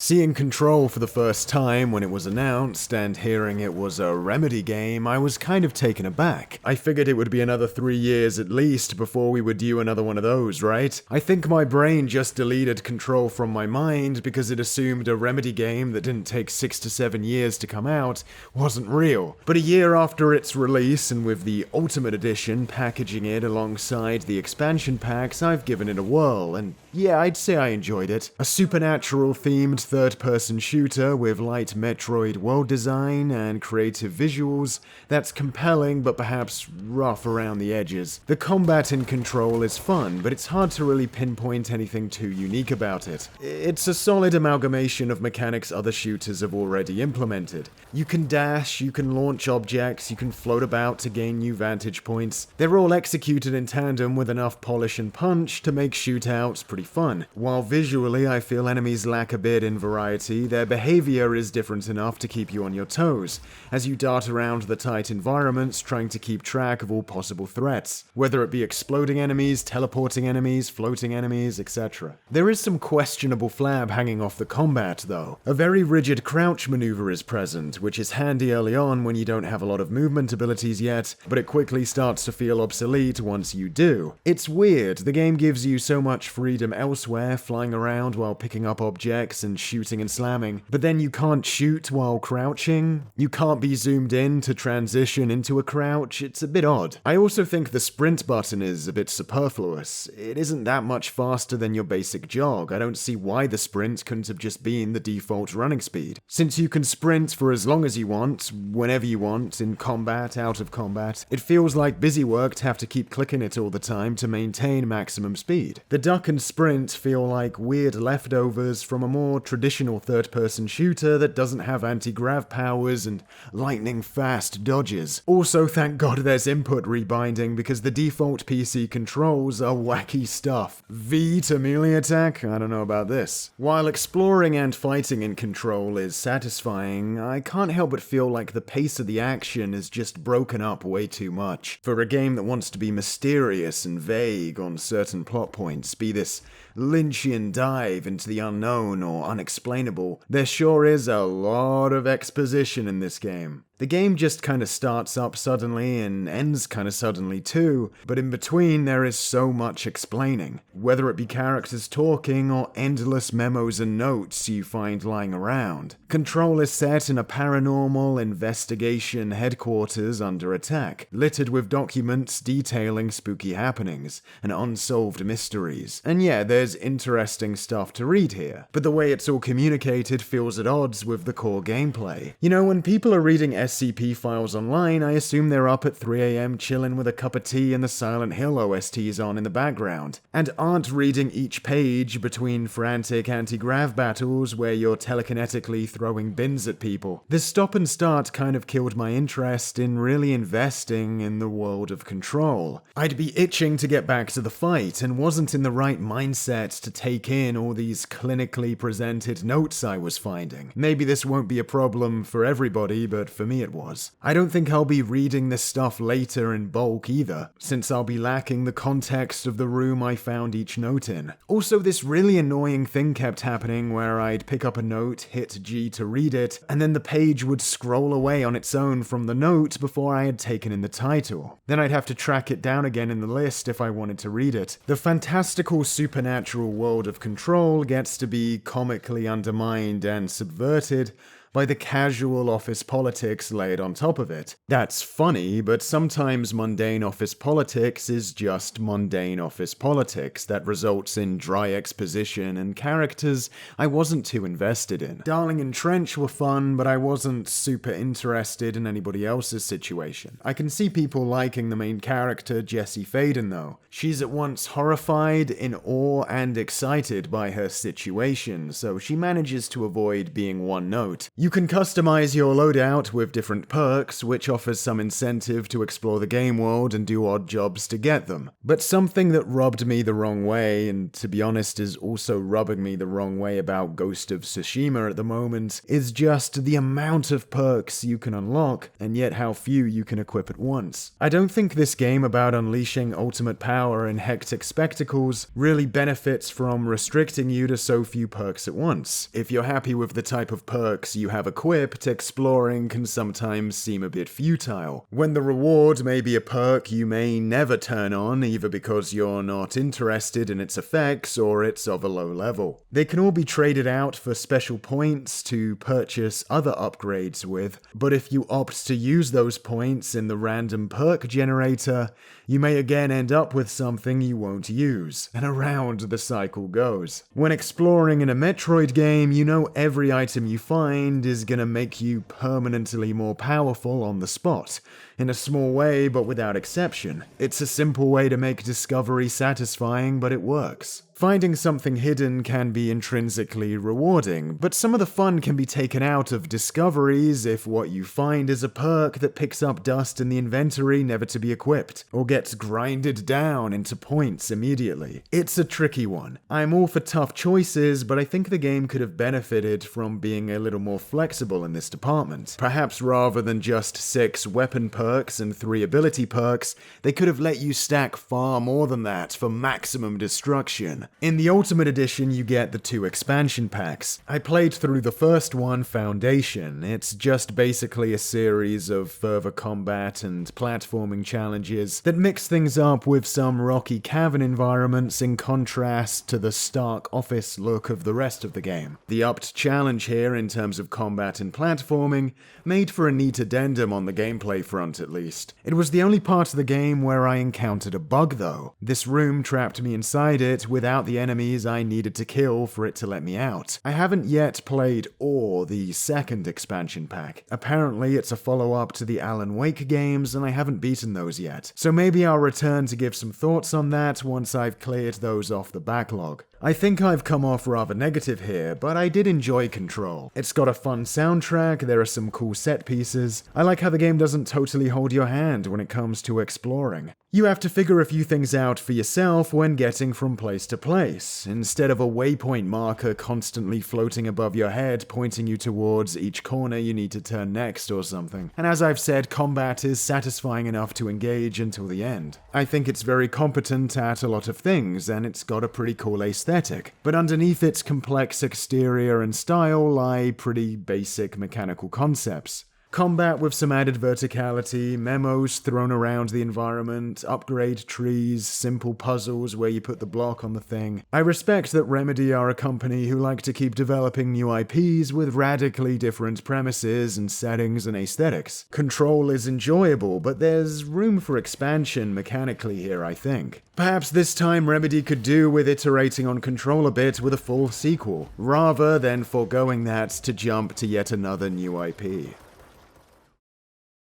Seeing Control for the first time when it was announced and hearing it was a Remedy game, I was kind of taken aback. I figured it would be another 3 years at least before we were due another one of those, right? I think my brain just deleted Control from my mind because it assumed a Remedy game that didn't take 6 to 7 years to come out wasn't real. But a year after its release, and with the Ultimate Edition packaging it alongside the expansion packs, I've given it a whirl, and yeah, I'd say I enjoyed it. A supernatural-themed third-person shooter with light Metroid world design and creative visuals that's compelling but perhaps rough around the edges. The combat in Control is fun, but it's hard to really pinpoint anything too unique about it. It's a solid amalgamation of mechanics other shooters have already implemented. You can dash, you can launch objects, you can float about to gain new vantage points. They're all executed in tandem with enough polish and punch to make shootouts pretty fun. While visually I feel enemies lack a bit in variety, their behavior is different enough to keep you on your toes, as you dart around the tight environments trying to keep track of all possible threats, whether it be exploding enemies, teleporting enemies, floating enemies, etc. There is some questionable flab hanging off the combat though. A very rigid crouch maneuver is present, which is handy early on when you don't have a lot of movement abilities yet, but it quickly starts to feel obsolete once you do. It's weird, the game gives you so much freedom elsewhere, flying around while picking up objects and shooting and slamming, but then you can't shoot while crouching, you can't be zoomed in to transition into a crouch, it's a bit odd. I also think the sprint button is a bit superfluous. It isn't that much faster than your basic jog. I don't see why the sprint couldn't have just been the default running speed. Since you can sprint for as long as you want, whenever you want, in combat, out of combat, it feels like busy work to have to keep clicking it all the time to maintain maximum speed. The duck and sprint feel like weird leftovers from a more traditional third-person shooter that doesn't have anti-grav powers and lightning-fast dodges. Also, thank God there's input rebinding because the default PC controls are wacky stuff. V to melee attack? I don't know about this. While exploring and fighting in Control is satisfying, I can't help but feel like the pace of the action is just broken up way too much. For a game that wants to be mysterious and vague on certain plot points, be this Lynchian dive into the unknown or unexplainable, there sure is a lot of exposition in this game. The game just kinda starts up suddenly and ends kinda suddenly too, but in between there is so much explaining. Whether it be characters talking or endless memos and notes you find lying around. Control is set in a paranormal investigation headquarters under attack, littered with documents detailing spooky happenings and unsolved mysteries. And yeah, there's interesting stuff to read here, but the way it's all communicated feels at odds with the core gameplay. You know, when people are reading SCP files online, I assume they're up at 3 AM chilling with a cup of tea and the Silent Hill OSTs on in the background, and aren't reading each page between frantic anti-grav battles where you're telekinetically throwing bins at people. This stop and start kind of killed my interest in really investing in the world of Control. I'd be itching to get back to the fight and wasn't in the right mindset to take in all these clinically presented notes I was finding. Maybe this won't be a problem for everybody, but for me it was. I don't think I'll be reading this stuff later in bulk either, since I'll be lacking the context of the room I found each note in. Also, this really annoying thing kept happening where I'd pick up a note, hit G to read it, and then the page would scroll away on its own from the note before I had taken in the title. Then I'd have to track it down again in the list if I wanted to read it. The fantastical supernatural world of Control gets to be comically undermined and subverted by the casual office politics laid on top of it. That's funny, but sometimes mundane office politics is just mundane office politics that results in dry exposition and characters I wasn't too invested in. Darling and Trench were fun, but I wasn't super interested in anybody else's situation. I can see people liking the main character, Jessie Faden, though. She's at once horrified, in awe, and excited by her situation, so she manages to avoid being one note. You can customize your loadout with different perks, which offers some incentive to explore the game world and do odd jobs to get them. But something that rubbed me the wrong way, and to be honest is also rubbing me the wrong way about Ghost of Tsushima at the moment, is just the amount of perks you can unlock, and yet how few you can equip at once. I don't think this game about unleashing ultimate power in hectic spectacles really benefits from restricting you to so few perks at once. If you're happy with the type of perks you have equipped, exploring can sometimes seem a bit futile. When the reward may be a perk you may never turn on, either because you're not interested in its effects or it's of a low level. They can all be traded out for special points to purchase other upgrades with, but if you opt to use those points in the random perk generator, you may again end up with something you won't use, and around the cycle goes. When exploring in a Metroid game, you know every item you find is gonna make you permanently more powerful on the spot, in a small way but without exception. It's a simple way to make discovery satisfying, but it works. Finding something hidden can be intrinsically rewarding, but some of the fun can be taken out of discoveries if what you find is a perk that picks up dust in the inventory never to be equipped, or gets grinded down into points immediately. It's a tricky one. I'm all for tough choices, but I think the game could have benefited from being a little more flexible in this department. Perhaps rather than just 6 weapon perks and 3 ability perks, they could have let you stack far more than that for maximum destruction. In the Ultimate Edition, you get the 2 expansion packs. I played through the first one, Foundation. It's just basically a series of further combat and platforming challenges that mix things up with some rocky cavern environments in contrast to the stark office look of the rest of the game. The upped challenge here in terms of combat and platforming made for a neat addendum on the gameplay front at least. It was the only part of the game where I encountered a bug though. This room trapped me inside it without the enemies I needed to kill for it to let me out. I haven't yet played Ore, the second expansion pack. Apparently it's a follow-up to the Alan Wake games and I haven't beaten those yet. So maybe I'll return to give some thoughts on that once I've cleared those off the backlog. I think I've come off rather negative here, but I did enjoy Control. It's got a fun soundtrack, there are some cool set pieces. I like how the game doesn't totally hold your hand when it comes to exploring. You have to figure a few things out for yourself when getting from place to place, instead of a waypoint marker constantly floating above your head pointing you towards each corner you need to turn next or something. And as I've said, combat is satisfying enough to engage until the end. I think it's very competent at a lot of things, and it's got a pretty cool aesthetic, but underneath its complex exterior and style lie pretty basic mechanical concepts. Combat with some added verticality, memos thrown around the environment, upgrade trees, simple puzzles where you put the block on the thing. I respect that Remedy are a company who like to keep developing new IPs with radically different premises and settings and aesthetics. Control is enjoyable, but there's room for expansion mechanically here, I think. Perhaps this time Remedy could do with iterating on Control a bit with a full sequel, rather than foregoing that to jump to yet another new IP.